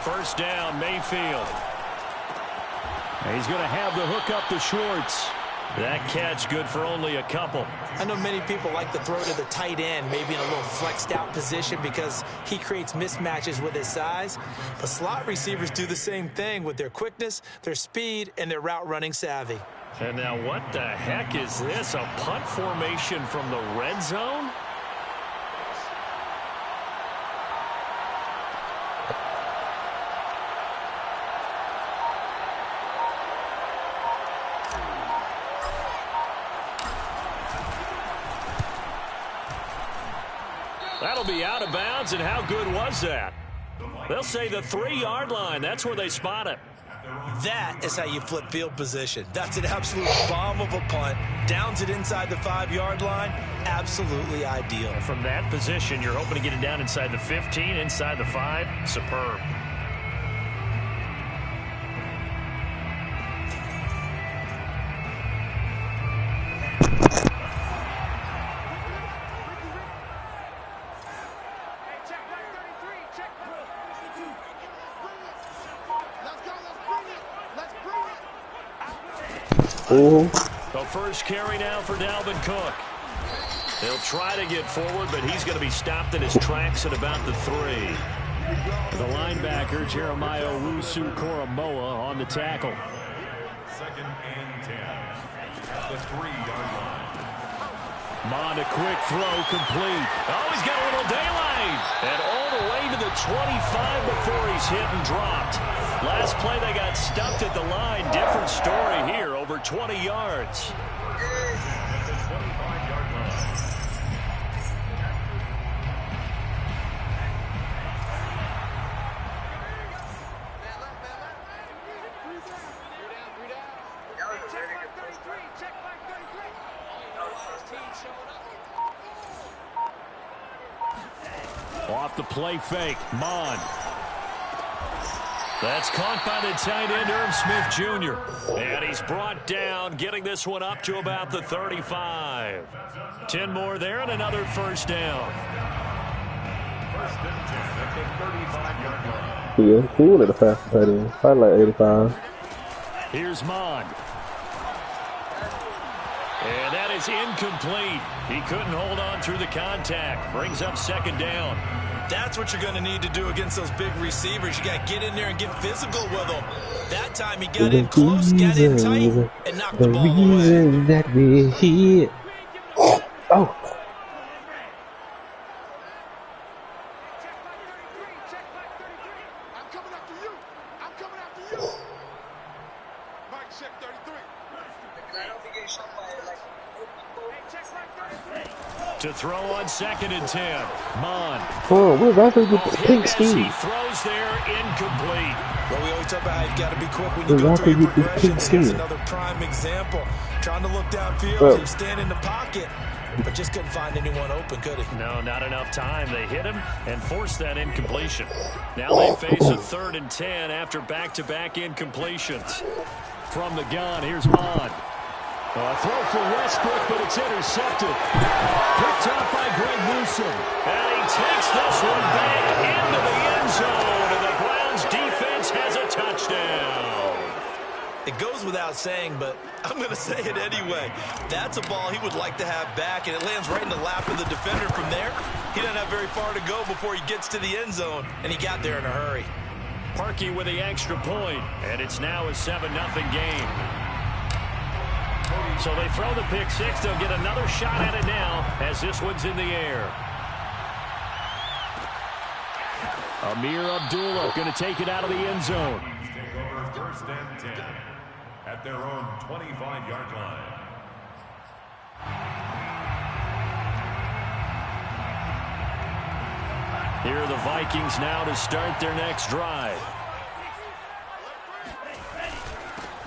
First down, Mayfield. He's going to have the hook up to Schwartz. That catch good for only a couple. I know many people like to throw to the tight end, maybe in a little flexed out position because he creates mismatches with his size. But slot receivers do the same thing with their quickness, their speed, and their route running savvy. And now what the heck is this? A punt formation from the red zone? That'll be out of bounds, and how good was that? They'll say the 3-yard line. That's where they spot it. That is how you flip field position. That's an absolute bomb of a punt. Downs it inside the 5-yard line. Absolutely ideal. From that position, you're hoping to get it down inside the 15, inside the 5. Superb. The first carry now for Dalvin Cook. They'll try to get forward, but he's going to be stopped in his tracks at about the 3. The linebacker, Jeremiah Owusu-Koramoah, on the tackle. Second and 10 at the 3-yard line. Mond, a quick throw, complete. Oh, he's got a little daylight. And all the way to the 25 before he's hit and dropped. Last play, they got stumped at the line. Different story here, over 20 yards. At the 25-yard line. Off the play fake, Mond. That's caught by the tight end, Irv Smith Jr. And he's brought down, getting this one up to about the 35. 10 more there and another first down. First and 10 at the 35-yard line. Yeah, cool at the fastest tight end. Probably like 85. Here's Mond. And that is incomplete. He couldn't hold on through the contact. Brings up second down. That's what you're going to need to do against those big receivers. You got to get in there and get physical with them. That time he got in close, got in tight, and knocked the ball away. That we're here. Oh. To throw on second and 10. Mond. Oh, we're about to get the pink scheme. He throws there, incomplete. Well, we always talk about how you've got to be quick when you go through your progressions. Here's another prime example. Trying to look downfield, he stand in the pocket, but just couldn't find anyone open, could he? No, not enough time. They hit him and forced that incompletion. Now they face a 3rd and 10 after back-to-back incompletions. From the gun, here's Mond. A throw for Westbrook, but it's intercepted. Picked off by Greg Newsome. And he takes this one back into the end zone. And the Browns defense has a touchdown. It goes without saying, but I'm going to say it anyway. That's a ball he would like to have back, and it lands right in the lap of the defender from there. He doesn't have very far to go before he gets to the end zone, and he got there in a hurry. Parkey with the extra point, and it's now a 7-0 game. So they throw the pick six. They'll get another shot at it now as this one's in the air. Amir Abdullah going to take it out of the end zone. Take over first and 10 at their own 25-yard line. Here are the Vikings now to start their next drive.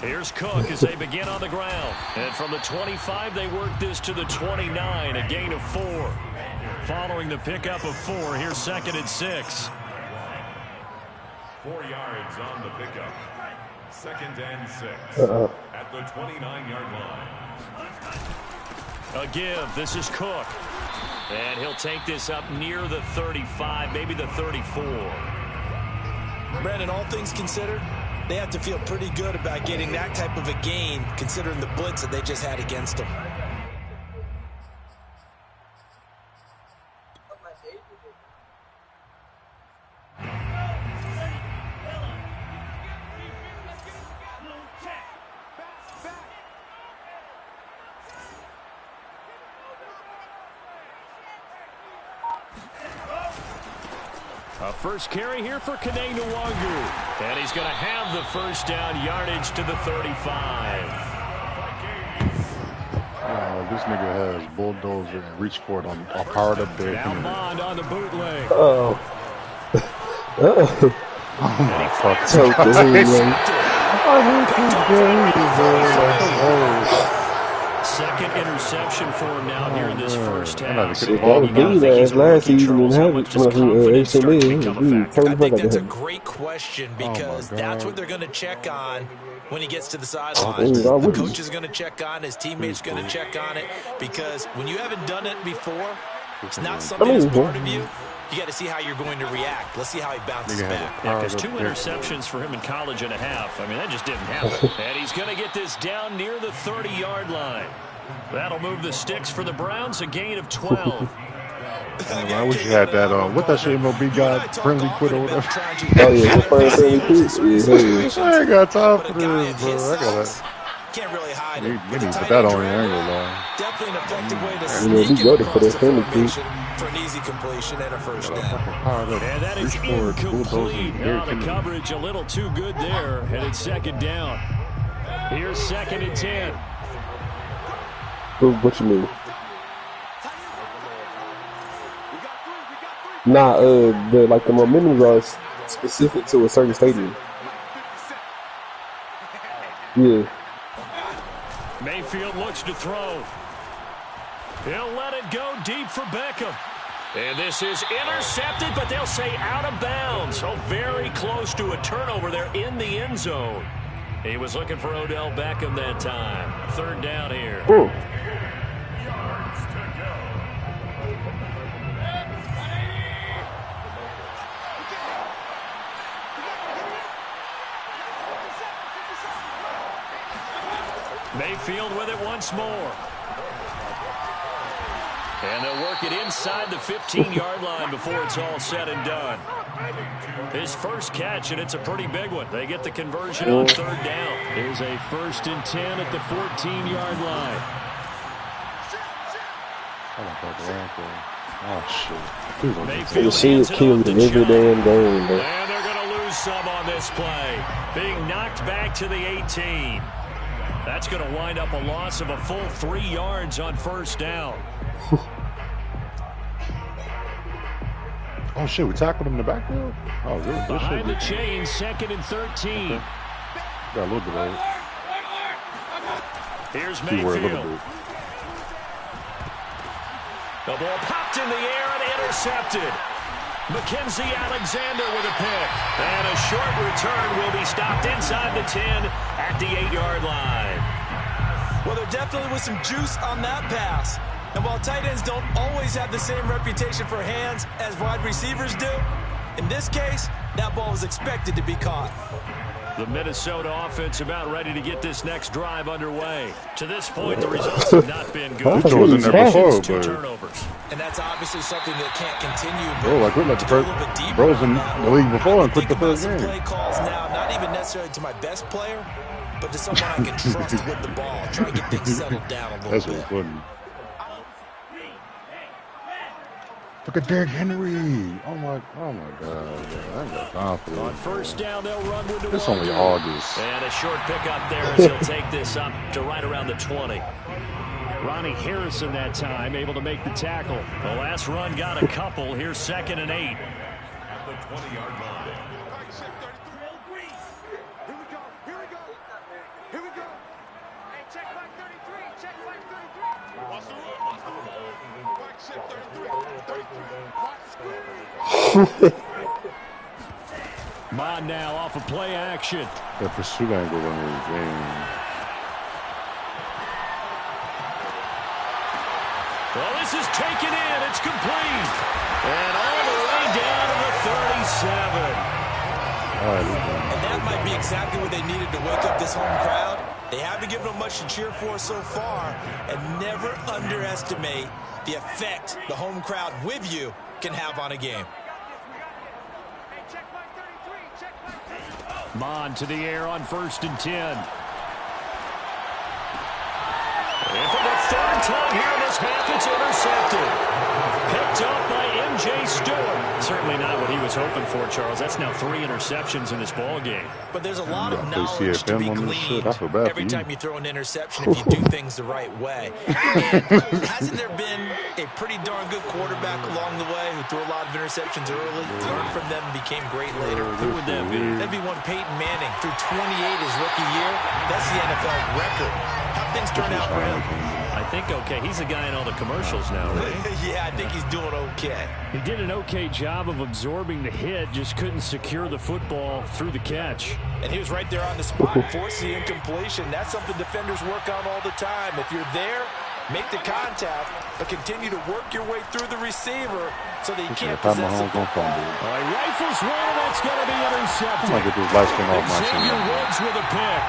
Here's Cook as they begin on the ground. And from the 25, they work this to the 29, a gain of 4. Following the pickup of 4, here's 2nd and 6. 4 yards on the pickup. 2nd and 6 at the 29-yard line. A give. This is Cook. And he'll take this up near the 35, maybe the 34. Brandon, all things considered, they have to feel pretty good about getting that type of a gain, considering the blitz that they just had against them. A first carry here for Kene Nwangu. And he's going to have the first down, yardage to the 35. This nigga has bulldozer and reach for it on a powered up there. Now Bond on the bootleg. Oh. Oh my fuck. So good, Second interception for him now here in this first half. That was big ass last season and have it. I think that's a great question because that's what they're going to check on when he gets to the sideline. The coach is going to check on, his teammates going to check on it, because when you haven't done it before, it's not something that's part of you. You got to see how you're going to react. Let's see how he bounces back. Yeah, because 2 interceptions for him in college and a half. I mean, that just didn't happen. And he's going to get this down near the 30-yard line. That'll move the sticks for the Browns, a gain of 12. I wish you had that what that shit MLB got, friendly quit or whatever. Oh yeah, friendly quit. I ain't got time for this, bro. I gotta. Can't really hide it. You need to put that on there, I ain't gonna lie. Definitely an effective way to we sneak go it to put that across friendly the quit. formation for an easy completion and a first down. And that is incomplete. The coverage a little too good there. And it's second down. Here's 2nd and 10. What you mean? Nah, the momentum are specific to a certain stadium. Yeah. Mayfield looks to throw. He'll let it go deep for Beckham. And this is intercepted, but they'll say out of bounds. So very close to a turnover there in the end zone. He was looking for Odell Beckham that time. 3rd down here. Ooh. Mayfield with it once more. And they'll work it inside the 15-yard line before it's all said and done. His first catch, and it's a pretty big one. They get the conversion on 3rd down. There's a 1st and 10 at the 14-yard line. Oh, shit. Mayfield see it killed in every damn game, bro. And they're going to lose some on this play. Being knocked back to the 18. That's going to wind up a loss of a full 3 yards on 1st down. Oh, shit, we tackled him in the backfield? Oh, really? Behind the chain, 2nd and 13. Okay. Got a little bit of it. Here's Mayfield. The ball popped in the air and intercepted. Mackenzie Alexander with a pick. And a short return will be stopped inside the 10 at the 8-yard line. Well, there definitely was some juice on that pass. And while tight ends don't always have the same reputation for hands as wide receivers do, in this case, that ball was expected to be caught. The Minnesota offense about ready to get this next drive underway. To this point, the results have not been good. This was in there before, 2 but... turnovers. And that's obviously something that can't continue. Bro, like, we're like the first... Bro's in the league before and quit the first game. Play calls now, not even necessarily to my best player, but to someone I can trust with the ball. Try to get things settled down a little That's bit. what's funny. Look at Derrick Henry. Oh my God. I ain't got time for On this. 1st down, they'll run with the It's only August. And a short pickup there as he'll take this up to right around the 20. Ronnie Harrison that time able to make the tackle. The last run got a couple. Here's 2nd and 8. At the 20-yard line. Here we go. Hey, check back 33. Check back 33. Watch the run. Back shit 33. Bond now off of play action. The pursuit angle on his game. Well, this is taken in. It's complete. And all the way down to the 37. what they needed to wake up this home crowd? They haven't given them much to cheer for so far, and never underestimate the effect the home crowd with you can have on a game. Mon to the air on 1st and 10. And for the 3rd time here in this half, it's intercepted. Picked up by M.J. Stewart. Certainly not what he was hoping for, Charles. That's now 3 interceptions in this ball game. But there's a lot of knowledge to be gleaned every time you throw an interception if you do things the right way. And hasn't there been a pretty darn good quarterback along the way who threw a lot of interceptions early, learned from them, and became great later? Who would that be? That'd be one Peyton Manning. Threw 28 his rookie year. That's the NFL record. How things turn out for him? I think okay. He's a guy in all the commercials now, right? Yeah, I think he's doing okay. He did an okay job of absorbing the hit, just couldn't secure the football through the catch. And he was right there on the spot, forcing the incompletion. That's something defenders work on all the time. If you're there, make the contact, but continue to work your way through the receiver so that you can't possess it. All right, rifles one, and that's going to be intercepted. I'm going to get this light skin off my Xavier skin. Woods with a pick.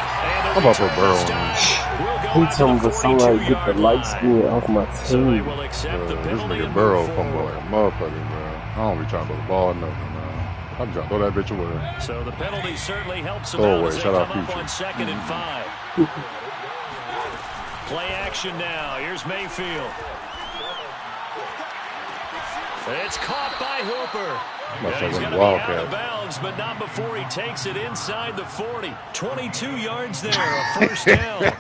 I'm about to burrow on this. He told me the somebody get the light skin off my So they team. will accept the This penalty nigga and Burrow move fumble forward. like a motherfucker, man. I don't be trying to throw the ball or nothing, man. I'm trying to throw that bitch away. So the penalty certainly helps them Throw out away. as they Shout come out up Future. on 2nd and 5. Play action now. Here's Mayfield. It's caught by Hooper. Must And he's have going to been be out Wildcat. of bounds, but not before he takes it inside the 40. 22 yards there, a first down.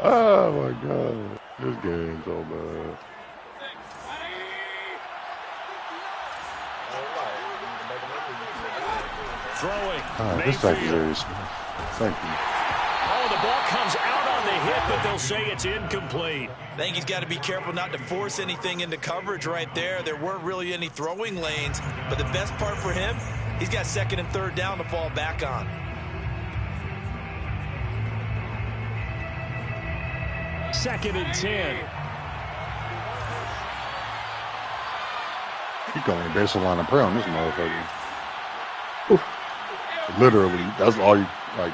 Oh, my God. This game's so bad. Throwing. This type is Mayfield. very smooth. Thank you. Oh, the ball comes out on the hit, but they'll say it's incomplete. I think he's got to be careful not to force anything into coverage right there. There weren't really any throwing lanes, but the best part for him, he's got 2nd and 3rd down to fall back on. Second and 10. He going baseline and prayer on this motherfucker. Literally, that's all you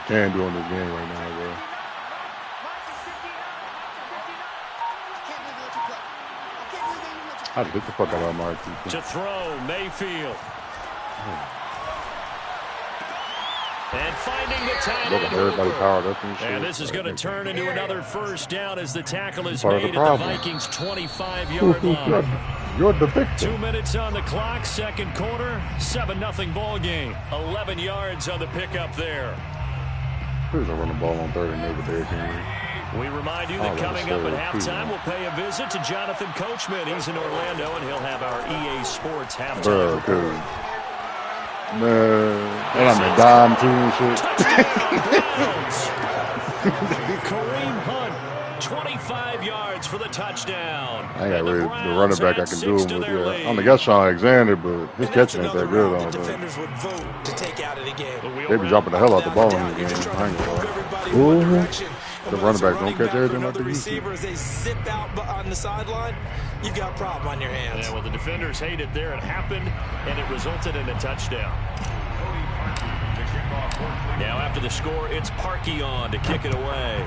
can do in this game right now, bro. I beat the fuck out of Mark. To throw, Mayfield. And finding the tight Look end. at everybody Hooper. powered up and shit. And this is going to turn into another first down as the tackle is Part of the made at the problem. Vikings' 25-yard line. You're the victim. 2 minutes on the clock, second quarter, 7-0 ball game. 11 yards on the pickup there. Who's gonna run the ball on 3rd and over Derrick Henry? We remind you Oh, that that's coming up at so halftime, cool. we'll pay a visit to Jonathan Coachman. He's in Orlando, and he'll have our EA Sports halftime Bro, report. dude. Man, and I'm a dime too and shit. Kareem Hunt, 25 yards for the touchdown. I ain't got And really the Browns running back add I can 6 do to him with. their Yeah. lead. I only got Sean Alexander, but his And that's catching ain't that another good route on that it. defenders would vote to take out of the game. They be dropping the hell out the ball in the You're just game. I trying ain't to gonna move lie. everybody in one direction. And The when running it's a back don't running catch back or everything like another they used to. receiver, as they sit out on the sideline, you got a problem on your hands. Yeah, well, the defenders hate it there. It happened, and it resulted in a touchdown. Now, after the score, it's Parkey on to kick it away.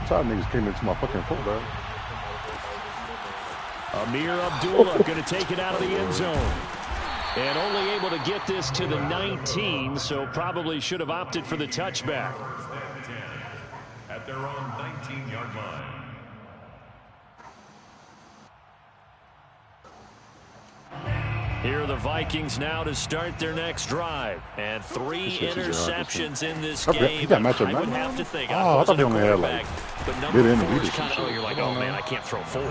Some niggas came into my fucking football. Amir Abdullah going to take it out of the end zone. And only able to get this to the 19, so probably should have opted for the touchback. At their own 19-yard line. Here are the Vikings now to start their next drive. And 3 interceptions in this game. You got matchup I would now? have to think. Oh, I thought they only had, quarterback, like, but number mid-end 4 is leadership kind of, shit. you're like, oh, man, I can't throw 4.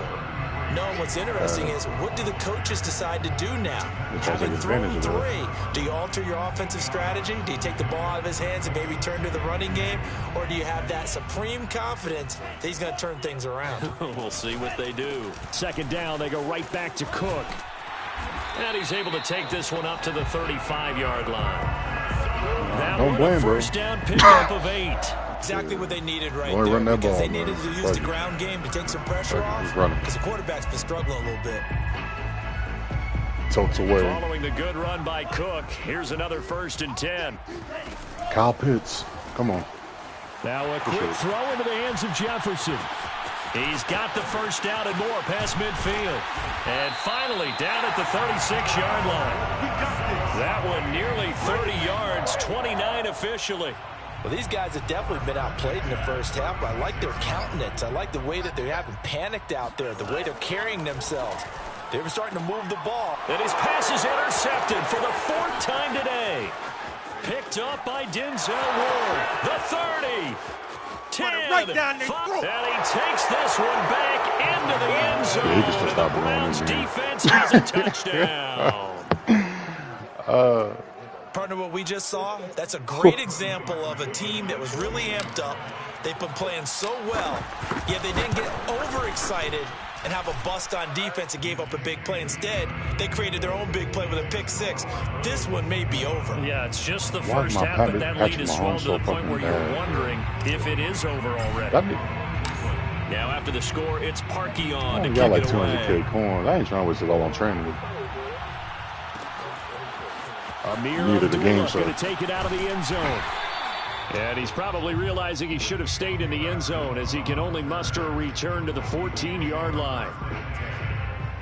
No, what's interesting is what do the coaches decide to do now? sounds Having like thrown advantage of 3, do you alter your offensive strategy? Do you take the ball out of his hands and maybe turn to the running game? Or do you have that supreme confidence that he's going to turn things around? We'll see what they do. Second down, they go right back to Cook. And he's able to take this one up to the 35-yard line. That Don't one, blame, a bro. first down pickup of 8. Exactly what they needed right Only there run that because ball, they needed man. to use Fuck the it. ground game to take some pressure Fuck it, off just run it. because the quarterback's been struggling a little bit. Totes away. Following the good run by Cook, here's another first and 10. Kyle Pitts. Come on. Now a quick throw into the hands of Jefferson. He's got the first down and more past midfield. And finally down at the 36-yard line. That one nearly 30 yards, 29 officially. Well, these guys have definitely been outplayed in the first half, but I like their countenance. I like the way that they haven't panicked out there, the way they're carrying themselves. They were starting to move the ball. And his pass is intercepted for the 4th time today. Picked up by Denzel Ward. The 30. 10, right down their 5, throat. and he takes this one back into the end zone. Yeah, he just The Browns defense has a touchdown. Partner, what we just saw, that's a great example of a team that was really amped up. They've been playing so well, yet they didn't get overexcited and have a bust on defense and gave up a big play. Instead, they created their own big play with a pick six. This one may be over. Yeah, it's just the Why first is my half, but that Patrick lead is Mahomes swollen to so the point where fucking you're bad? wondering if it is over already. Now after the score, it's Parkey on to I kick got like it away. 200K coins. I ain't trying to waste it all on training. Amir Needed the game, so. going to take it out of the end zone. And he's probably realizing he should have stayed in the end zone as he can only muster a return to the 14-yard line.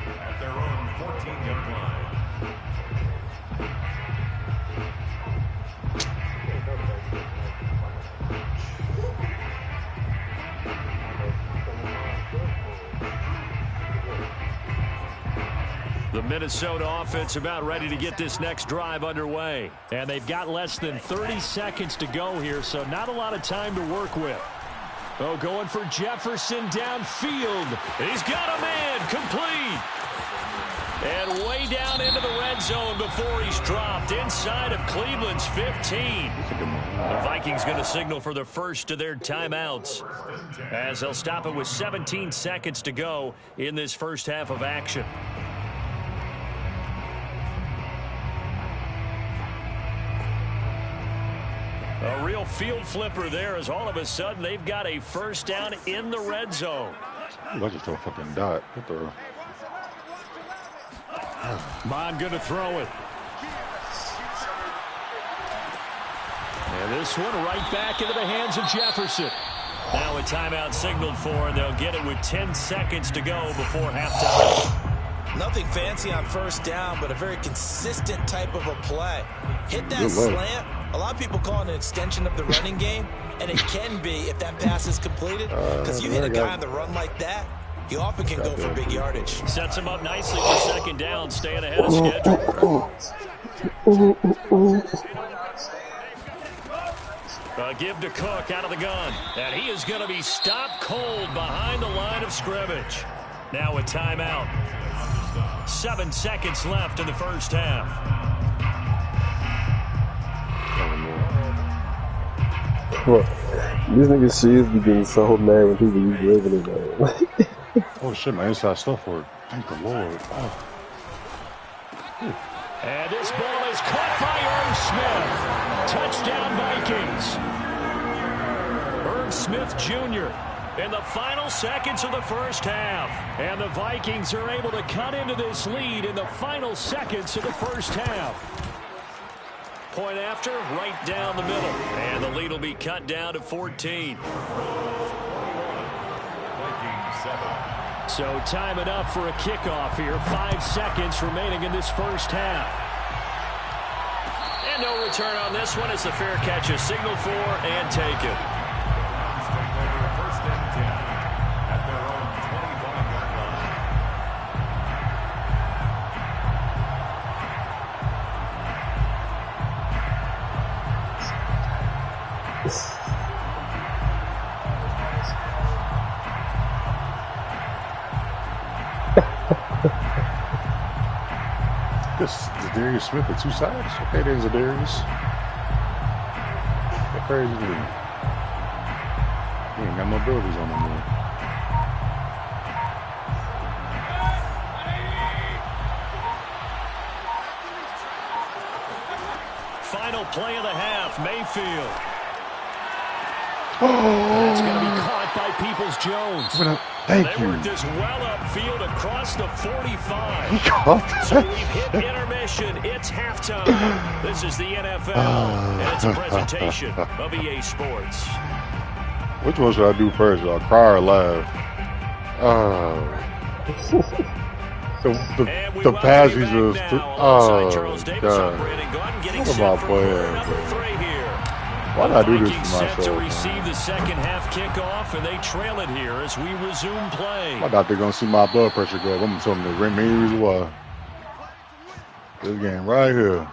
At their own 14-yard line. The Minnesota offense about ready to get this next drive underway. And they've got less than 30 seconds to go here, so not a lot of time to work with. Oh, going for Jefferson downfield. He's got a man complete. And way down into the red zone before he's dropped inside of Cleveland's 15. The Vikings going to signal for the first of their timeouts as they'll stop it with 17 seconds to go in this first half of action. A real field flipper there as all of a sudden they've got a first down in the red zone. I just throw a fucking dot. What the? Bond going to throw it. And this one right back into the hands of Jefferson. Now a timeout signaled for, and they'll get it with 10 seconds to go before halftime. Nothing fancy on first down, but a very consistent type of a play. Hit that slant. A lot of people call it an extension of the running game, and it can be if that pass is completed. Because you hit a guy on the run like that, he often can go for big yardage. Sets him up nicely for second down, staying ahead of schedule. Give to Cook out of the gun. And he is going to be stopped cold behind the line of scrimmage. Now a timeout. 7 seconds left in the first half. Well, these niggas serious be getting so mad when people use living it, man. Oh shit, my inside stuff worked. Thank the Lord. Oh. And this ball is caught by Irv Smith. Touchdown Vikings. Irv Smith Jr. in the final seconds of the first half. And the Vikings are able to cut into this lead in the final seconds of the first half. Point after, right down the middle. And the lead will be cut down to 14. So time enough for a kickoff here. 5 seconds remaining in this first half. And no return on this one as the fair catch is signaled for and taken. First and 10 at their own 25-yard line. This Darius Smith at 2 sacks. Okay, there's a Darius. That crazy dude. He ain't got no abilities on him, man. Final play of the half, Mayfield. That's going to be caught by Peoples-Jones. Thank They you. work this well upfield across the 45. He caught So we've hit intermission. It's halftime. This is the NFL, and it's a presentation of EA Sports. Which one should I do first? Cry or laugh? The pass he's just. Oh, God. What am I playing? Why did I do this to myself? Set to receive the second half kickoff, and they trail it here as we resume play. My doctor gonna see my blood pressure go up. I'm gonna tell him the main reason why. This game right here.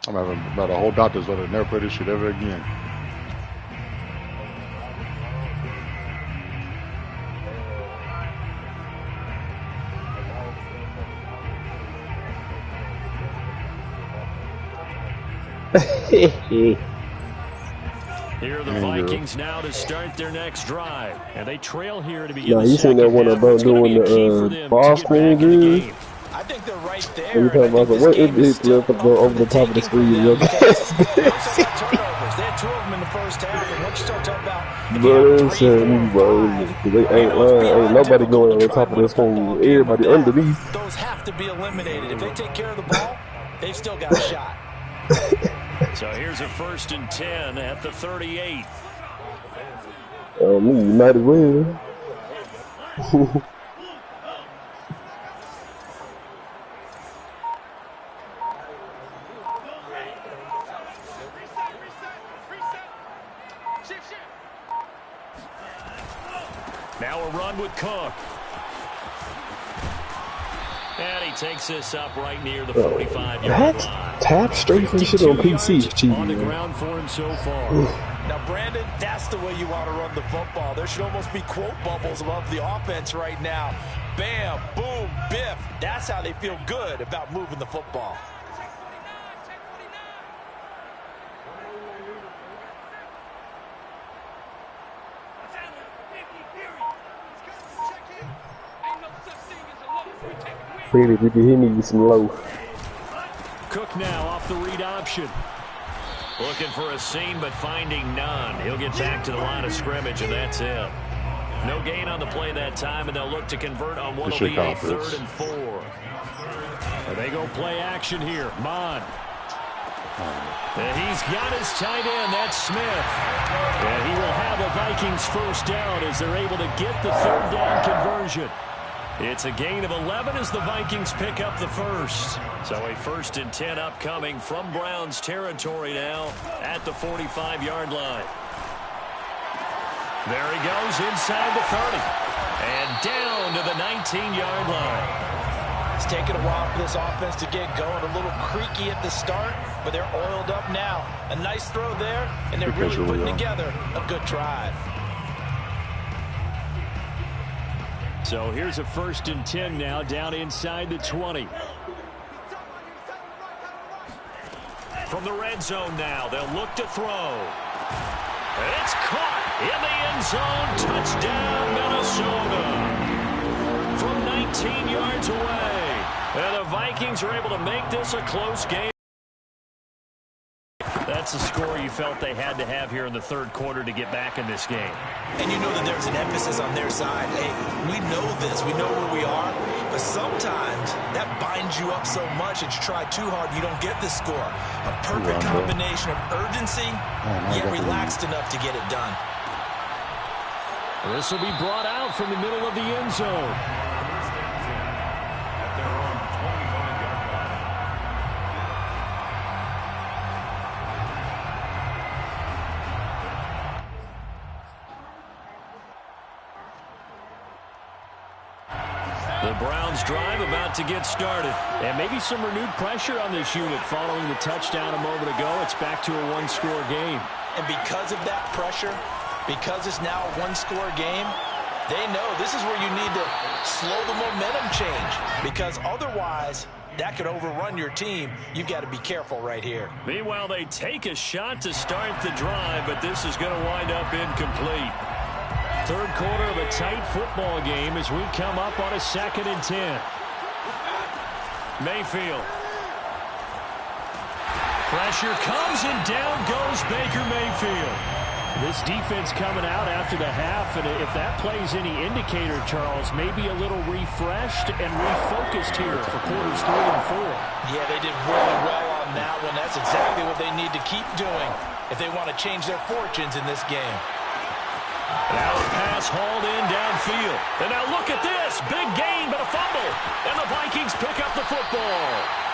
I'm having about a whole doctor's letter to never play this shit ever again. Here are the Vikings now to start their next drive, and they trail here to begin Nah, the you seen second that one half. about It's gonna doing be a key for the them ball to get back in the screen, game. I think they're right there. and you talking about what it look over the top of the screen. They also got turnovers. They had 2 of them in the first half, and once you start talking about Ain't nobody going on the top of this phone. Everybody underneath. those have to be eliminated. If they take care of the ball, they've still got a shot. So here's a 1st and 10 at the 38. You might as well. Now a run with Cook. And he takes this up right near the 45-yard line. Tap straight from shit on PC is cheating. On the ground for him so far. Now, Brandon, that's the way you want to run the football. There should almost be quote bubbles above the offense right now. Bam, boom, biff. That's how they feel good about moving the football. Really, he needs some low. Cook now off the read option. Looking for a seam, but finding none. He'll get back to the line of scrimmage, and that's it. No gain on the play that time, and they'll look to convert on what will be a 3rd and 4. And they go play action here. Mon. And he's got his tight end. That's Smith. And he will have a Vikings first down as they're able to get the 3rd down conversion. It's a gain of 11 as the Vikings pick up the first. So a 1st and 10 upcoming from Browns territory now at the 45-yard line. There he goes inside the 30 and down to the 19-yard line. It's taken a while for this offense to get going. A little creaky at the start, but they're oiled up now. A nice throw there, and they're really putting together a good drive. So here's a 1st and 10 now down inside the 20. From the red zone now, they'll look to throw. And it's caught in the end zone. Touchdown, Minnesota. From 19 yards away. And the Vikings are able to make this a close game. That's the score you felt they had to have here in the 3rd quarter to get back in this game. And you know that there's an emphasis on their side. Hey, we know this. We know where we are. But sometimes that binds you up so much that you try too hard, you don't get the score. A perfect combination of urgency, yet relaxed enough to get it done. This will be brought out from the middle of the end zone. The Browns drive about to get started. And maybe some renewed pressure on this unit following the touchdown a moment ago. It's back to a 1-score game. And because of that pressure, because it's now a 1-score game, they know this is where you need to slow the momentum change. Because otherwise, that could overrun your team. You've got to be careful right here. Meanwhile, they take a shot to start the drive, but this is going to wind up incomplete. 3rd quarter of a tight football game as we come up on a 2nd and 10. Mayfield. Pressure comes and down goes Baker Mayfield. This defense coming out after the half, and if that plays any indicator, Charles, maybe a little refreshed and refocused here for quarters 3 and 4. Yeah, they did really well on that one. That's exactly what they need to keep doing if they want to change their fortunes in this game. Now a pass hauled in downfield. And now look at this. Big gain, but a fumble. And the Vikings pick up the football.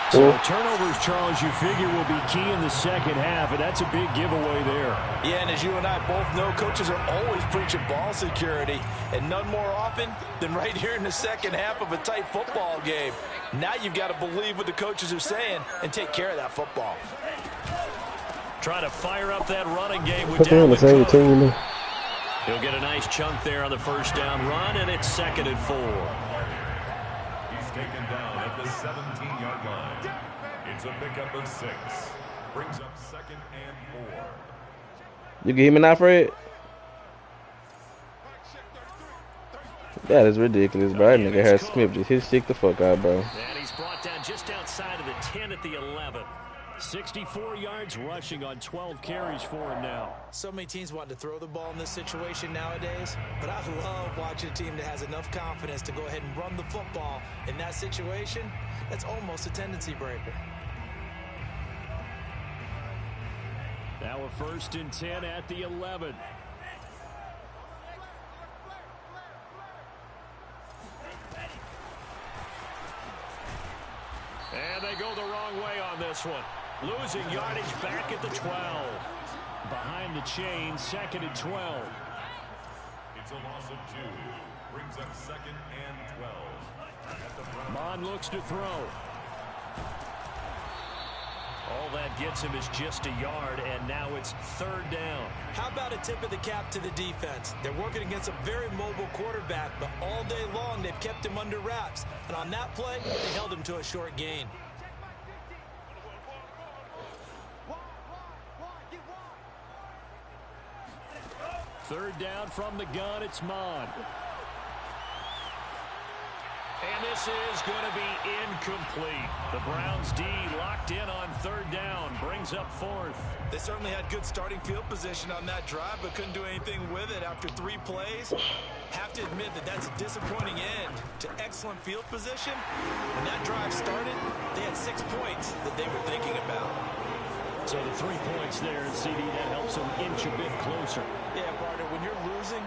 So turnovers, Charles, you figure will be key in the second half, and that's a big giveaway there. Yeah, and as you and I both know, coaches are always preaching ball security, and none more often than right here in the second half of a tight football game. Now you've got to believe what the coaches are saying and take care of that football. Try to fire up that running game with Dalvin Cook. He'll get a nice chunk there on the first down run, and it's 2nd and 4. He's taken down at the 17-yard line. It's a pickup of 6. Brings up 2nd and 4. You can hear me now, Fred? That is ridiculous, bro. That nigga Harris Smith just hit stick the fuck out, bro. And he's brought down just outside of the 10 at the 11. 64 yards rushing on 12 carries for him now. So many teams want to throw the ball in this situation nowadays, but I love watching a team that has enough confidence to go ahead and run the football in that situation. That's almost a tendency breaker. Now a 1st and 10 at the 11. And they go the wrong way on this one. Losing yardage back at the 12. Behind the chain, 2nd and 12. It's a loss of 2. Brings up 2nd and 12. Mon looks to throw. All that gets him is just a yard, and now it's 3rd down. How about a tip of the cap to the defense? They're working against a very mobile quarterback, but all day long they've kept him under wraps. And on that play, they held him to a short gain. 3rd down from the gun, it's Mon. And this is going to be incomplete. The Browns D locked in on 3rd down, brings up 4th. They certainly had good starting field position on that drive, but couldn't do anything with it after 3 plays. Have to admit that that's a disappointing end to excellent field position. When that drive started, they had 6 points that they were thinking about. So the 3 points there, and CD, that helps them inch a bit closer. Yeah, partner, when you're losing,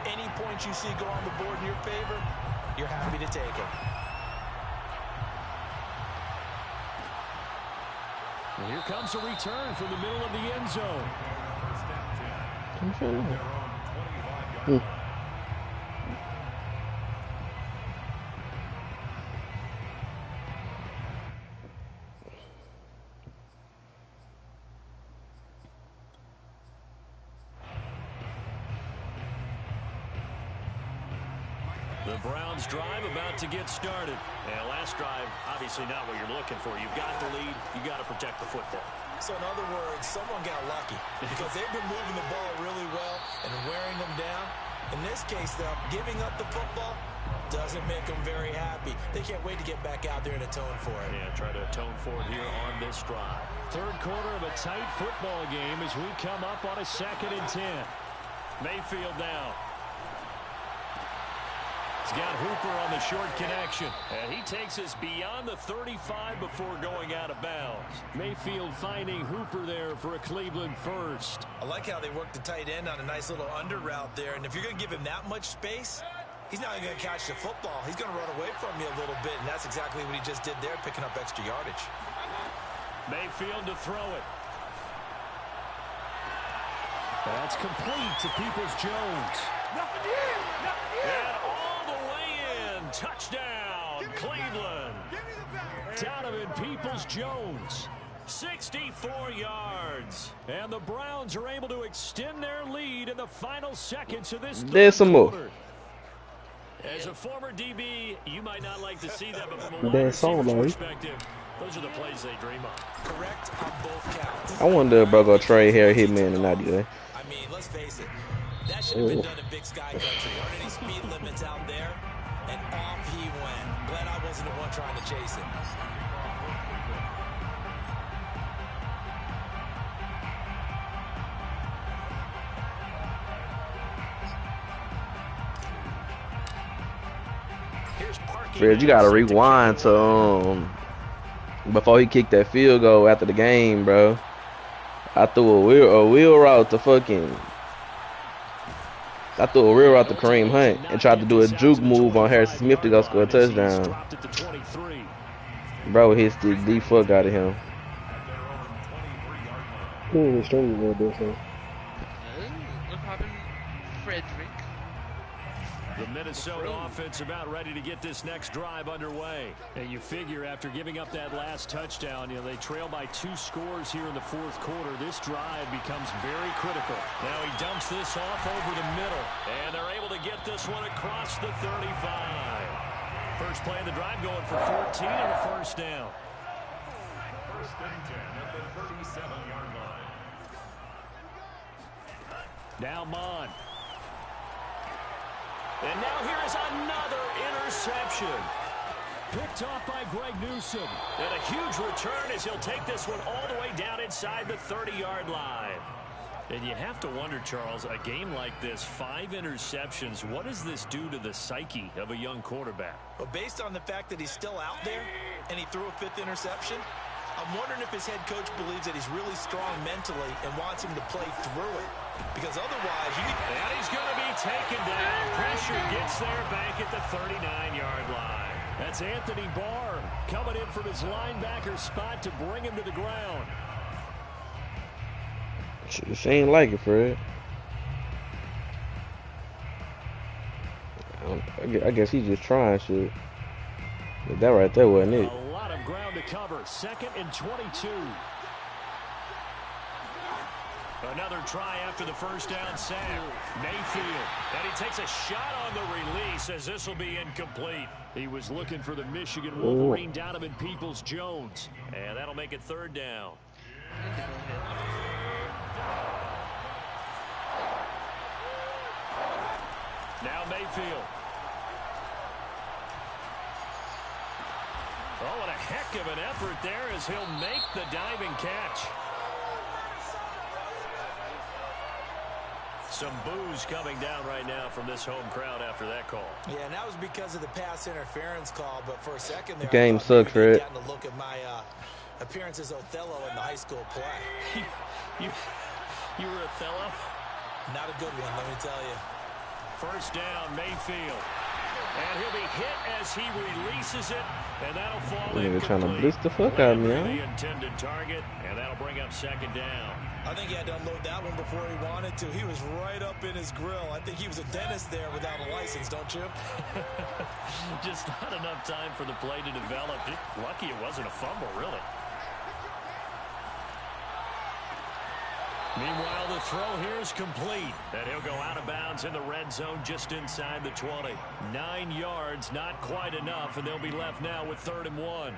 any points you see go on the board in your favor, you're happy to take it. And here comes a return from the middle of the end zone. The Browns drive about to get started. And last drive, obviously not what you're looking for. You've got the lead. You've got to protect the football. So in other words, someone got lucky because they've been moving the ball really well and wearing them down. In this case, though, giving up the football doesn't make them very happy. They can't wait to get back out there and atone for it. Yeah, try to atone for it here on this drive. 3rd quarter of a tight football game as we come up on a 2nd and 10. Mayfield now. He's got Hooper on the short connection. And he takes us beyond the 35 before going out of bounds. Mayfield finding Hooper there for a Cleveland first. I like how they worked the tight end on a nice little under route there. And if you're going to give him that much space, he's not going to catch the football. He's going to run away from you a little bit. And that's exactly what he just did there, picking up extra yardage. Mayfield to throw it. That's complete to Peoples-Jones. And all the way in. Touchdown, Cleveland. Donovan Peoples-Jones. 64 yards. And the Browns are able to extend their lead in the final seconds of this There's some more. quarter. As a former DB, you might not like to see that, but from a wide receiver's perspective, those are the plays they dream of. Correct on both counts. I wonder if bro go trade Harry Hitman or not today. I mean, let's face it. That should have been done in Big Sky Country. Aren't any speed limits out there? And off he went. Glad I wasn't the one trying to chase it. Fred, you gotta rewind to before he kicked that field goal after the game, bro. I threw a wheel route to Kareem Hunt and tried to do a juke move on Harrison Smith to go score a touchdown. Bro, hit stick the fuck out of him. Look happened, Frederick. The Minnesota offense about ready to get this next drive underway. And you figure after giving up that last touchdown, they trail by 2 scores here in the fourth quarter. This drive becomes very critical. Now he dumps this off over the middle. And they're able to get this one across the 35. First play of the drive going for 14 and a first down. First and 10 at the 37-yard line. Now Mon. And now here is another interception. Picked off by Greg Newsome. And a huge return as he'll take this one all the way down inside the 30-yard line. And you have to wonder, Charles, a game like this, 5 interceptions, what does this do to the psyche of a young quarterback? Well, based on the fact that he's still out there and he threw a 5th interception, I'm wondering if his head coach believes that he's really strong mentally and wants him to play through it. Because otherwise, and he's going to be taken down. Pressure gets there back at the 39-yard line. That's Anthony Barr coming in from his linebacker spot to bring him to the ground. She ain't like it, Fred. I guess he's just trying shit. But that right there wasn't it. A lot of ground to cover. 2nd and 22. Another try after the first down sack. Mayfield. And he takes a shot on the release as this will be incomplete. He was looking for the Michigan Wolverine Donovan Peoples-Jones. And that'll make it 3rd down. Now Mayfield. Oh, and a heck of an effort there as he'll make the diving catch. Some boos coming down right now from this home crowd after that call. Yeah, and that was because of the pass interference call, but for a second there, game sucks, Fred. Gotten a look at my appearance as Othello in the high school play. You were Othello? Not a good one, let me tell you. First down, Mayfield. And he'll be hit as he releases it, and that'll fall in. Trying to blitz the fuck out of me, huh? The intended target, and that'll bring up 2nd down. I think he had to unload that one before he wanted to. He was right up in his grill. I think he was a dentist there without a license, don't you? Just not enough time for the play to develop. Lucky it wasn't a fumble, really. Meanwhile, the throw here is complete. And he'll go out of bounds in the red zone just inside the 20. 9 yards, not quite enough, and they'll be left now with 3rd and 1.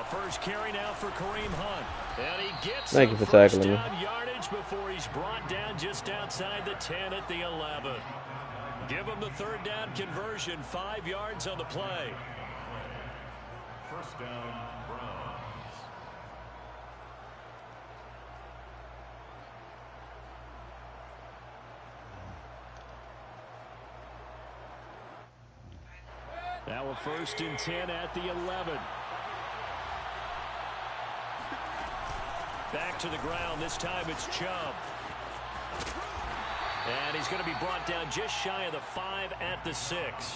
First carry now for Kareem Hunt. And he gets Thank you for tackling me. Yardage before he's brought down just outside the 10 at the 11. Give him the 3rd down conversion. 5 yards on the play. First down, Browns. Now a 1st and 10 at the 11. Back to the ground. This time it's Chubb. And he's going to be brought down just shy of the 5 at the 6.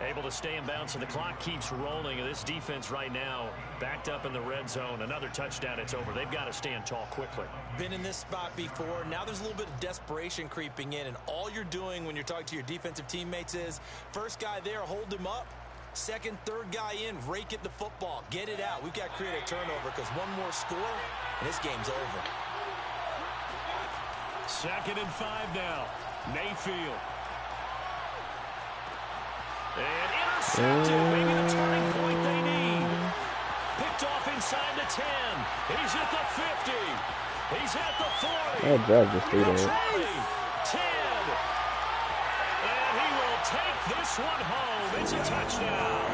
Able to stay in bounds, and the clock keeps rolling. And this defense right now backed up in the red zone. Another touchdown, it's over. They've got to stand tall quickly. Been in this spot before. Now there's a little bit of desperation creeping in. And all you're doing when you're talking to your defensive teammates is, first guy there, hold him up. 2nd, 3rd guy in, rake at the football. Get it out. We've got to create a turnover because one more score, and this game's over. 2nd and 5 now. Mayfield. And intercepted. Maybe the turning point they need. Picked off inside the 10. He's at the 50. He's at the 40. That drive just threw that. 20, 10. This one home. It's a touchdown.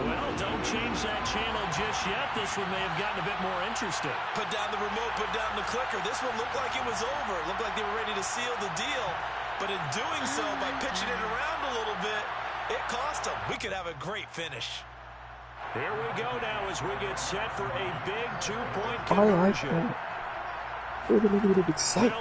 Well, don't change that channel just yet. This one may have gotten a bit more interesting. Put down the remote, put down the clicker. This one looked like it was over. It looked like they were ready to seal the deal. But in doing so, by pitching it around a little bit, it cost them. We could have a great finish. Here we go now as we get set for a big two-point I like conversion. that. We're going to get excited.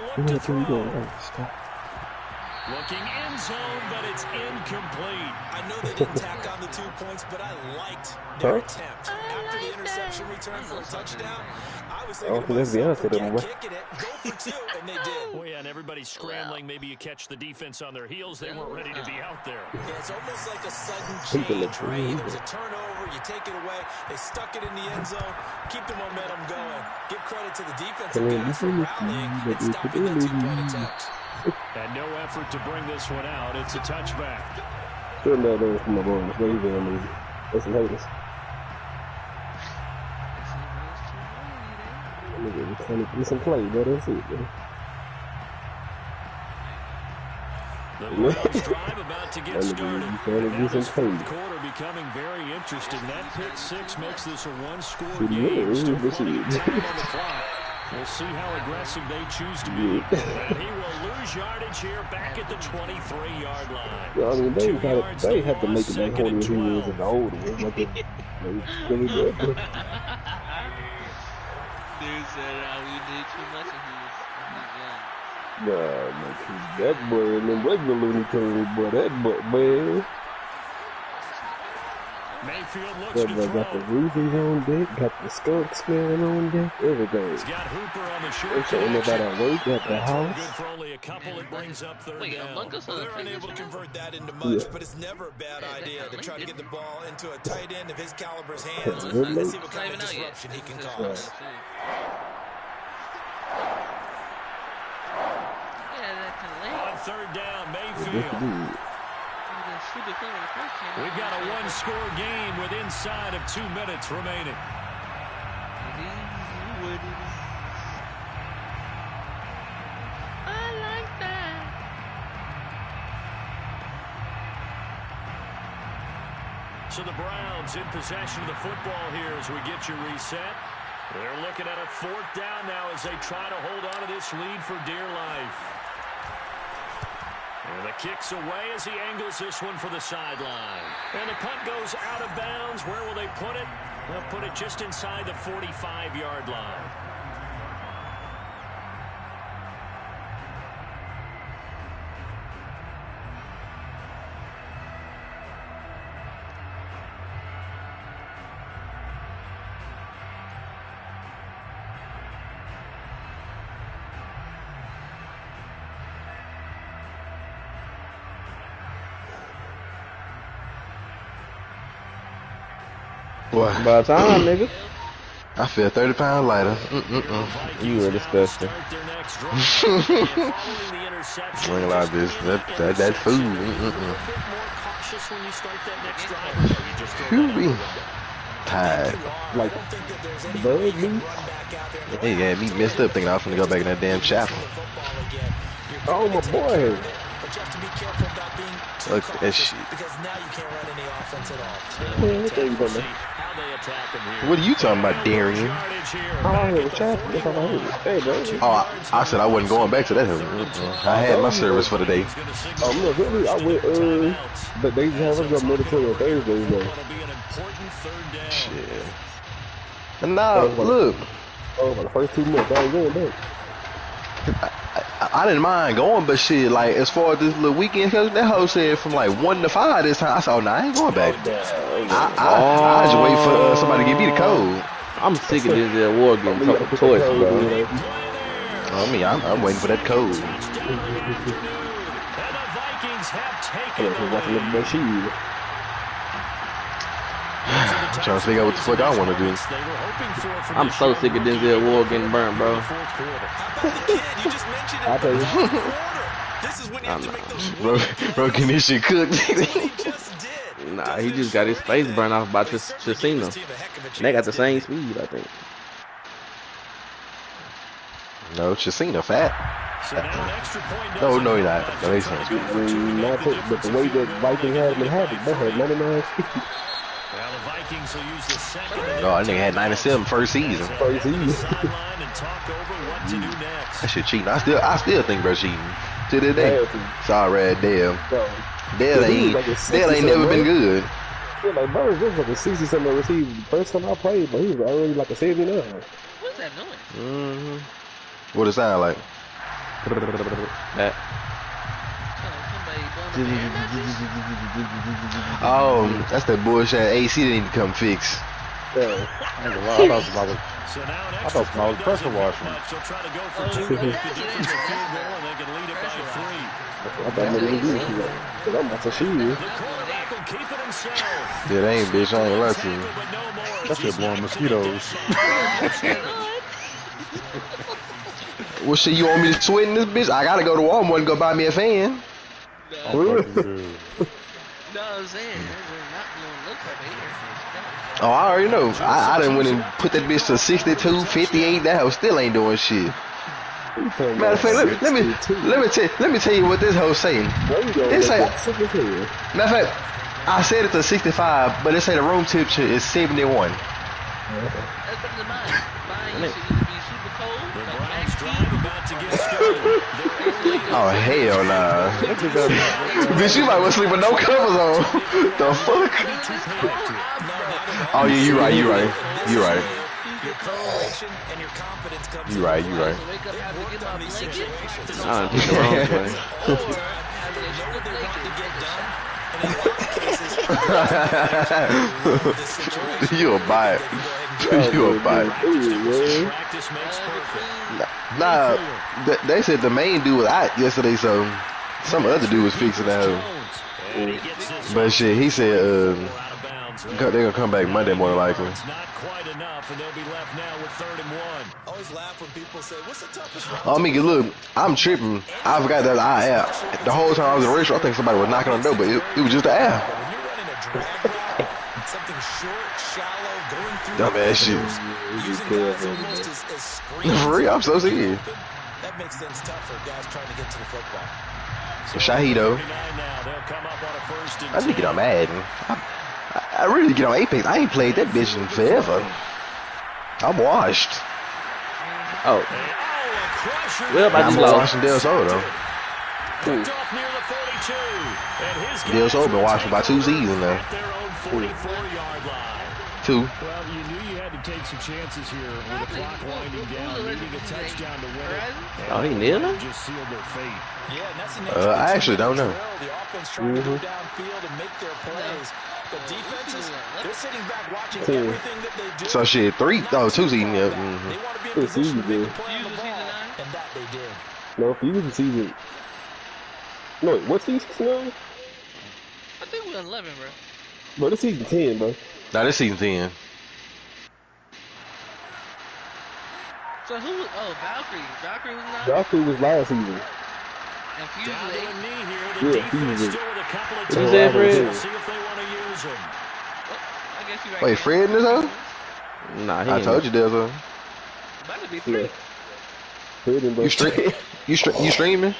Looking end zone, but it's incomplete. I know they didn't tack on the 2 points, but I liked their attempt. After the interception return for a touchdown, I was thinking to myself, forget kicking it, go for 2, and they did. Oh, yeah, and everybody's scrambling. Maybe you catch the defense on their heels. They weren't ready to be out there. Yeah, it's almost like a sudden change, right? There was a turnover, you take it away, they stuck it in the end zone, keep the momentum going. Give credit to the defensive guys for rallying and stopping that 2-point attempt. And no effort to bring this one out. It's a touchback. Shouldn't have done for my boys. What you doing, maybe? That's some haters. Nigga, trying to get some play, but that's it, man. The Browns drive about to get started. Now this fourth quarter becoming very interesting. That pick six makes this a one-score game. Still plenty of time on the clock. We'll see how aggressive they choose to be. And he will lose yardage here back at the 23-yard line. Yeah, I mean, they had to make it that horny when he was in the older one. Like Dude said we did too much and he was young. Nah, man, that boy and them regular Looney Tunes, boy, that boy, man. Mayfield looks That to boy got the rubies on deck, got the skunk smelling on deck, everything. He's got Hooper on the short. They saying about at work at the house. Good for only a couple. It brings up third down. Well, they're unable to convert that into much, but it's never a bad idea to try to get the ball into a tight end of his caliber's hands and see what kind of disruption he can cause. On third down, Mayfield. We've got a one-score game with inside of 2 minutes remaining. I like that. So the Browns in possession of the football here as we get you reset. They're looking at a fourth down now as they try to hold on to this lead for dear life. And the kick's away as he angles this one for the sideline. And the punt goes out of bounds. Where will they put it? They'll put it just inside the 45-yard line. Boy, About time, nigga. I feel 30 pounds lighter. You were disgusting. Drink like this. That food. You be tired. Like, bird meat? He had me messed up thinking I was gonna go back in that damn chapel. Oh, my boy. Look at that shit. Man, what you doing, man? What are you talking about, Darian? All I heard was chapel. That's all I heard. Hey, bro. Oh, I said I wasn't going back to that. I had my service for the day. Oh, look, really, I went, but they have us go military on Thursdays, though. Shit. Nah, look. Oh, for the first 2 months, I ain't going back. I didn't mind going, but shit, like, as far as this little weekend, that hoe said from like 1 to 5 this time. I said, oh, nah, I ain't going back. I just wait for somebody to give me the code. I'm sick of this award getting talking toys, bro. I mean, I'm waiting for that code. I'm trying to figure out what the fuck I want to do. I'm so sick of Denzel Ward getting burnt, bro. I'll tell you. Bro, can this shit cook? Nah, he just got his face burned off by Chasino. They got the same speed, I think. No, Chacina fat. So now an extra point No, doesn't no, he's help not. much. No, he's Trying not. to go for two to make Not the put, but the way that difference. Vikings had him in habit, they had 99. Well, the Vikings will use the second. No, I think had 97 first season. First season. Sideline and talk over what to do next. That shit cheating. I still think bro cheating. To this day. Had to. Sorry, damn. Bro, Dale he was ain't, like a Dale ain't never 60-something, been bro. good. Yeah, like Burns, this was like a 60-something receiver. The first time I played, but he was already like a 79. What's that noise? Mm-hmm. What it sound like? That. Somebody blowing the Oh, that's that bullshit AC they need to come fix. Yeah. I ain't gonna lie, I thought somebody was, So now an I extra thought somebody was point pressure doesn't help washing. much. They'll try to go for Oh, two, yeah. make the difference a field goal, and they can lead it by 3. I thought maybe he did. Cause I'm about to shoot you. The quarterback will keep it himself. Yeah, they ain't, bitch. I ain't gonna lie to you. Tackle, but no more. That shit blowing mosquitoes. Well, shit, you want me to sweat in this bitch? I gotta go to Walmart and go buy me a fan. For real? No, I'm saying, we're not blowing look up here. Oh, I already know. I done went and put that bitch to 62, 58. That hoe still ain't doing shit. Matter of fact, let me tell you what this hoe saying. It say, matter of fact, I said it to 65, but it say the room temperature is 71. That's better than mine. Mine used to either be super cold, The like Browns max drive heat, about to get started. They're early. Oh, hell nah. Bitch, you might want to sleep with no covers on. The fuck? Oh, yeah, you right. Your preparation and your confidence comes You right. wake up, have to get my blanket, I done picked the wrong way. or have to know what they want to blanket. get done. And in a lot of cases, this situation, You a bite. You a bite. Practice makes perfect. Nah, they said the main dude was out yesterday, so some other dude was fixing that hoe. And he gets this But shit, he said out of bounds. they're gonna come back Monday more than likely. It's not quite enough, and they'll be left now with 3rd and 1. always laugh when people say, what's the toughest route? I mean, look, I'm tripping. I forgot that the whole time I was in the restaurant, I think somebody was knocking on the door, but it was just the air. When you're running a drag route, something short, shallow, going through Dumbass shit. using guys almost as screens. For real, I'm so serious. That makes things tough for guys trying to get to the football. Shahido. 39 now. They'll come up on a 1st and I need to 10. get on Madden. I really get on Apex. I ain't played that bitch in forever. I'm washed. Oh, A crusher. well, I I'm just lost. watching Del Sol though. Picked off near the 42. And his Del guys Sol been will watching by take 2 over seasons now. at their own 44-yard line. 2. Well, you knew you had to take some chances here with the clock winding down, needing a touchdown to win it. Oh, he kneeling? Just sealed their fate. Yeah, and that's the nature I actually don't know. The offense trying to go downfield and make their plays. But defenses, they're sitting back watching everything that they do. So shit, 2 seasons. Yeah. They want to be in position to make a play on the ball, and that they did. No, if you was the season. No, wait, what season now? I think we're 11, bro. Bro, this season 10, bro. Now this season's in. So who was, Valkyrie. Valkyrie was not? Valkyrie was last season. And Fuse Down was to 8. a knee here. The Yeah, defense Fuse. still with a couple of What you say, Fred? We'll see if they want to use him. I guess you right. Wait, Fred in this hoe? Nah, he I ain't. told you there's a. About to be 3. Yeah. Fred and You streaming?